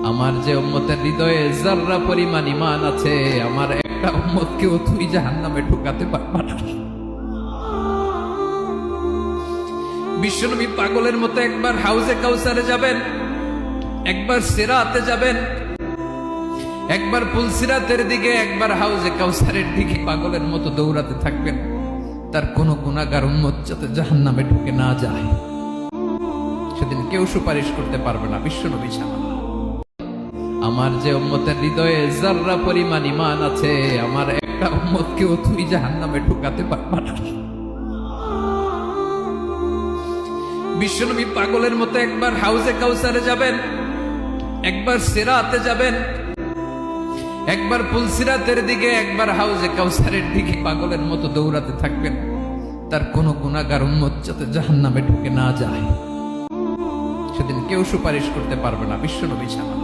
আমার যে উম্মতের হৃদয়ে যাররা পরিমাণ ঈমান আছে, আমার একটা উম্মতকেও তুই জাহান্নামে ঢুকাতে পারবা না। বিশ্বনবী পাগলের মতো একবার হাউজে কাউসারে যাবেন, একবার সিরাতে যাবেন, একবার পুলসিরাতের দিকে, একবার হাউজে কাউসারের দিকে পাগলের মতো দৌড়াতে থাকবেন। তার কোনো গুনাহগার উম্মত যাতে জাহান্নামে ঢুকে না যায়, সেদিন কেউ সুপারিশ করতে পারবে না বিশ্বনবী ছাড়া। আমার যে উম্মতের হৃদয়ে যাররা পরিমাণ ঈমান আছে, আমার একটা উম্মতকেও তুই জাহান্নামে ঢুকাতে পারবা না। বিশ্বনবী পাগলের মতো একবার হাউজে কাউসারে যাবেন, একবার সিরাতে যাবেন, একবার পুলসিরাতের দিকে, একবার হাউজে কাউসারের দিকে পাগলের মতো দৌড়াতে থাকবেন। তার কোনো গুনাহগার উম্মত যাতে জাহান্নামে ঢুকে না যায়, সেদিন কেউ সুপারিশ করতে পারবে না বিশ্বনবী ছাড়া।